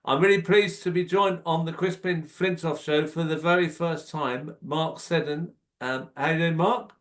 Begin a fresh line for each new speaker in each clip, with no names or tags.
I'm really pleased to be joined on the Crispin Flintoff show for the very first time. Mark Seddon. How you doing, Mark?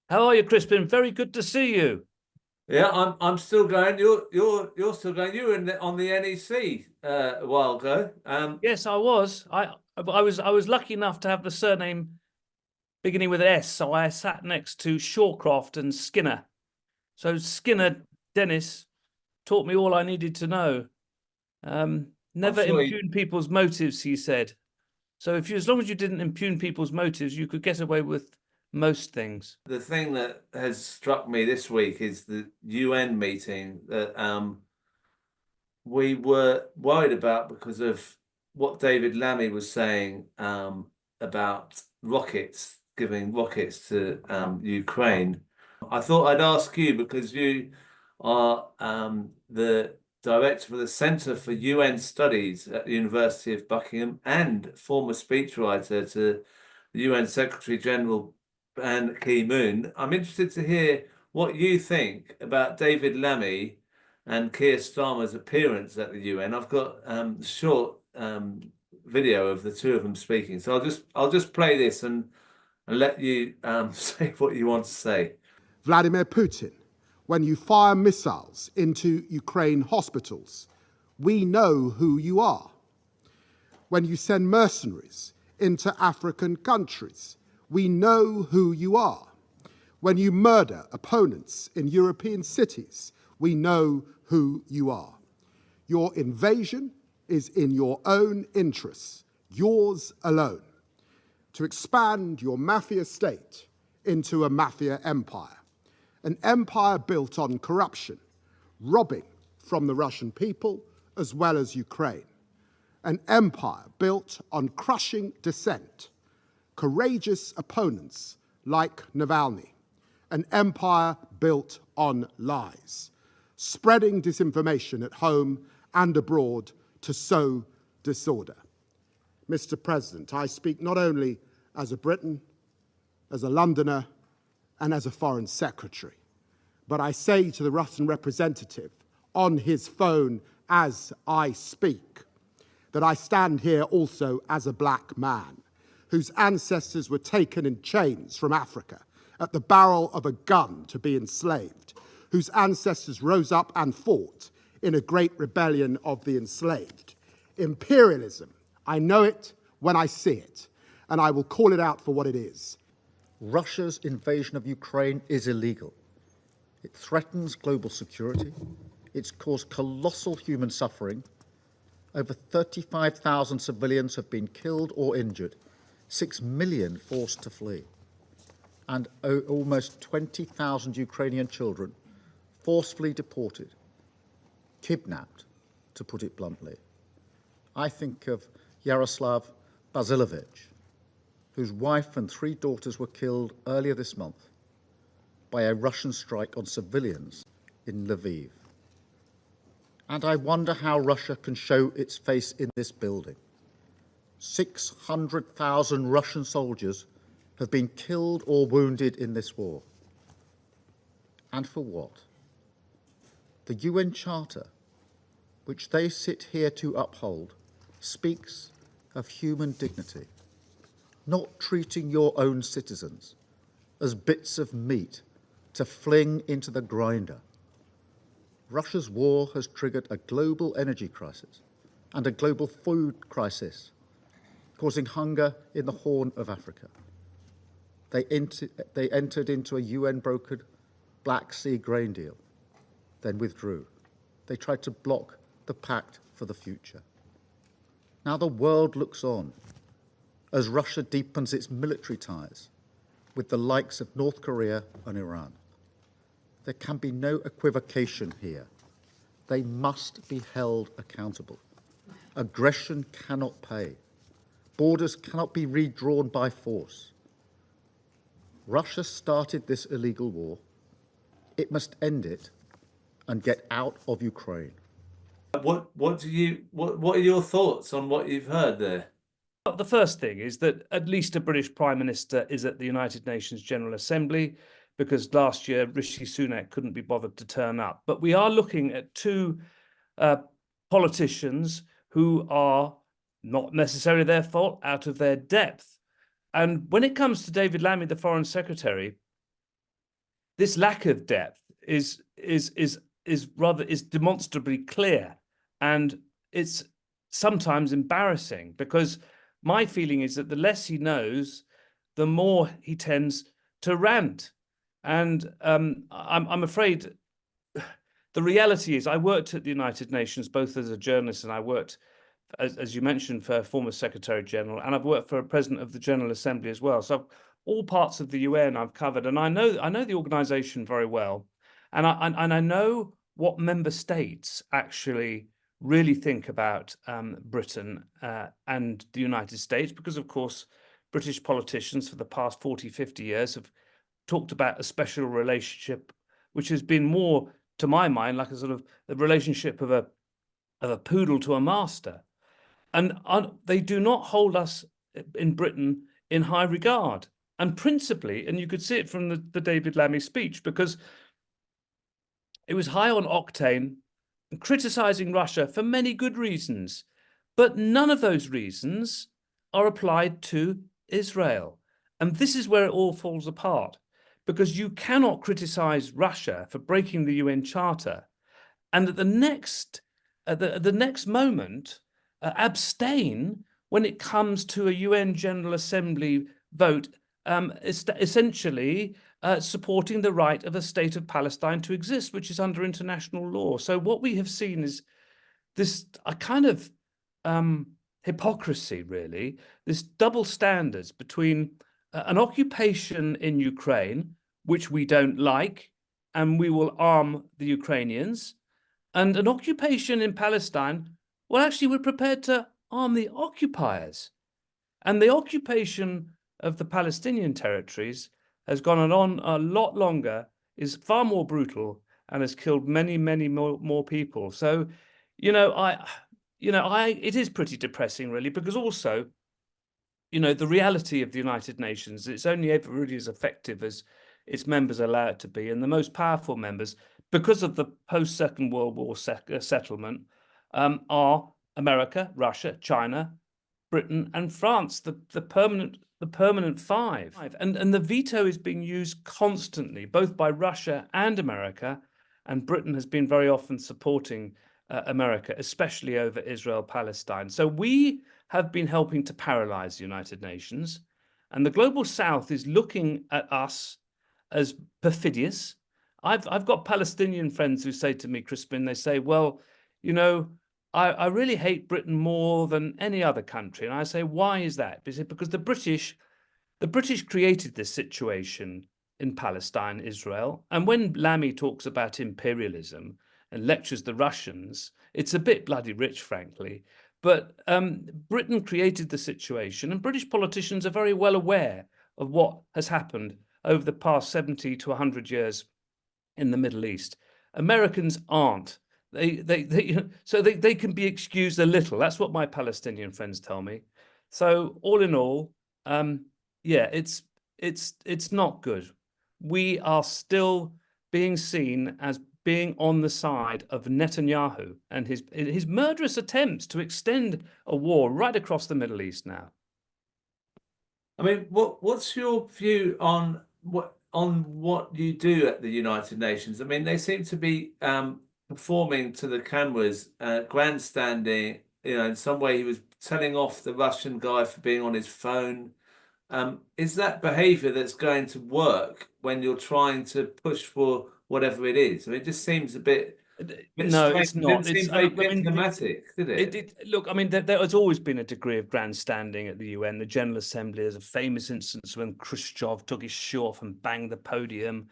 How are you, Crispin? Very good to see you.
Yeah, I'm still going. You're still going. You were on the NEC a while ago.
Yes, I was. I was lucky enough to have the surname beginning with an S, so I sat next to Shawcroft and Skinner. So Skinner, Dennis, taught me all I needed to know. Never
sure
impugn people's motives, he said. So as long as you didn't impugn people's motives, you could get away with most things.
The thing that has struck me this week is the UN meeting that we were worried about because of what David Lammy was saying about rockets, giving rockets to Ukraine. I thought I'd ask you because you are the director for the Centre for UN Studies at the University of Buckingham and former speechwriter to the UN Secretary General Ban Ki-moon. I'm interested to hear what you think about David Lammy and Keir Starmer's appearance at the UN. I've got a short video of the two of them speaking, so I'll just play this and let you say what you want to say.
Vladimir Putin, when you fire missiles into Ukraine hospitals, we know who you are. When you send mercenaries into African countries, we know who you are. When you murder opponents in European cities, we know who you are. Your invasion is in your own interests, yours alone, to expand your mafia state into a mafia empire, an empire built on corruption, robbing from the Russian people as well as Ukraine, an empire built on crushing dissent, courageous opponents like Navalny, an empire built on lies, spreading disinformation at home and abroad to sow disorder. Mr. President, I speak not only as a Briton, as a Londoner, and as a Foreign Secretary, but I say to the Russian representative on his phone as I speak, that I stand here also as a black man whose ancestors were taken in chains from Africa at the barrel of a gun to be enslaved, whose ancestors rose up and fought in a great rebellion of the enslaved. Imperialism, I know it when I see it, and I will call it out for what it is.
Russia's invasion of Ukraine is illegal. It threatens global security. It's caused colossal human suffering. Over 35,000 civilians have been killed or injured, 6 million forced to flee, and almost 20,000 Ukrainian children forcefully deported, kidnapped, to put it bluntly. I think of Yaroslav Basilovich, whose wife and 3 daughters were killed earlier this month by a Russian strike on civilians in Lviv. And I wonder how Russia can show its face in this building. 600,000 Russian soldiers have been killed or wounded in this war. And for what? The UN Charter, which they sit here to uphold, speaks of human dignity, not treating your own citizens as bits of meat to fling into the grinder. Russia's war has triggered a global energy crisis and a global food crisis, causing hunger in the Horn of Africa. They entered into a UN-brokered Black Sea grain deal, then withdrew. They tried to block the pact for the future. Now the world looks on as Russia deepens its military ties with the likes of North Korea and Iran. There can be no equivocation here. They must be held accountable. Aggression cannot pay. Borders cannot be redrawn by force. Russia started this illegal war. It must end it and get out of Ukraine.
What are your thoughts on what you've heard there?
The first thing is that at least a British Prime Minister is at the United Nations General Assembly, because last year Rishi Sunak couldn't be bothered to turn up. But we are looking at 2 politicians who are not necessarily their fault, out of their depth. And when it comes to David Lammy, the Foreign Secretary, this lack of depth is demonstrably clear, and it's sometimes embarrassing, because my feeling is that the less he knows, the more he tends to rant. And I'm afraid the reality is, I worked at the United Nations both as a journalist, and I worked, as you mentioned, for a former Secretary General, and I've worked for a President of the General Assembly as well. So all parts of the UN I've covered, and I know the organisation very well, and I know what member states actually really think about Britain and the United States, because of course British politicians for the past 40, 50 years have talked about a special relationship, which has been more, to my mind, like a sort of the relationship of a poodle to a master. And they do not hold us in Britain in high regard. And principally, and you could see it from the David Lammy speech, because it was high on octane and criticizing Russia for many good reasons. But none of those reasons are applied to Israel. And this is where it all falls apart, because you cannot criticize Russia for breaking the UN Charter and at the next moment abstain when it comes to a UN General Assembly vote, essentially supporting the right of a state of Palestine to exist, which is under international law. So what we have seen is this a kind of hypocrisy, really, this double standards between an occupation in Ukraine, which we don't like, and we will arm the Ukrainians, and an occupation in Palestine, well, actually, we're prepared to arm the occupiers. And the occupation of the Palestinian territories has gone on a lot longer, is far more brutal, and has killed many, many more people. So, it is pretty depressing, really, because also, the reality of the United Nations, it's only ever really as effective as its members allow it to be. And the most powerful members, because of the post-Second World War settlement, are America, Russia, China, Britain, and France, the permanent five. And the veto is being used constantly, both by Russia and America, and Britain has been very often supporting America, especially over Israel-Palestine. So we have been helping to paralyze the United Nations, and the Global South is looking at us as perfidious. I've got Palestinian friends who say to me, Crispin, they say, well, I really hate Britain more than any other country. And I say, why is that? Because the British created this situation in Palestine, Israel. And when Lammy talks about imperialism and lectures the Russians, it's a bit bloody rich, frankly. But Britain created the situation, and British politicians are very well aware of what has happened over the past 70 to 100 years in the Middle East. Americans aren't. So they can be excused a little. That's what my Palestinian friends tell me. So all in all, yeah, it's not good. We are still being seen as being on the side of Netanyahu and his murderous attempts to extend a war right across the Middle East now.
I mean, what's your view on what you do at the United Nations? I mean, they seem to be performing to the cameras, grandstanding. In some way, he was telling off the Russian guy for being on his phone. Is that behaviour that's going to work when you're trying to push for whatever it is? I mean, it just seems a bit
no,
strange.
it's not.
It seems very diplomatic, did it?
Look, I mean, there has always been a degree of grandstanding at the UN. The General Assembly is a famous instance when Khrushchev took his shoe off and banged the podium.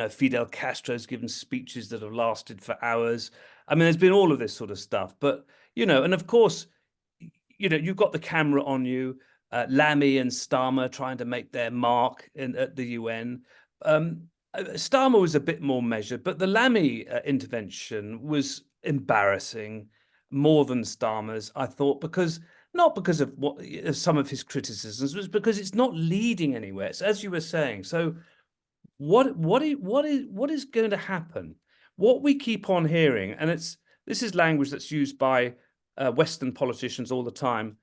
Fidel Castro's given speeches that have lasted for hours. I mean, there's been all of this sort of stuff. But, and of course, you've got the camera on you. Lammy and Starmer trying to make their mark at the UN. Starmer was a bit more measured, but the Lammy intervention was embarrassing more than Starmer's, I thought, not because of some of his criticisms, but because it's not leading anywhere. It's, as you were saying. So what is going to happen? What we keep on hearing, and this is language that's used by Western politicians all the time.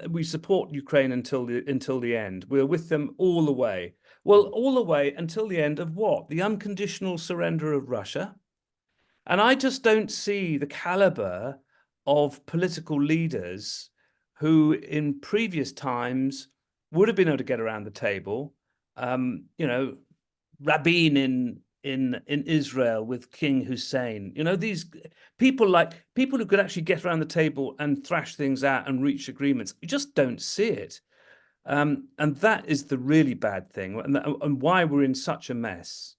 We support Ukraine until the end. We're with them all the way. Well, all the way until the end of what? The unconditional surrender of Russia. And I just don't see the caliber of political leaders who, in previous times, would have been able to get around the table. You know, Rabin in Israel with King Hussein. You know, these people who could actually get around the table and thrash things out and reach agreements. You just don't see it. And that is the really bad thing, and why we're in such a mess.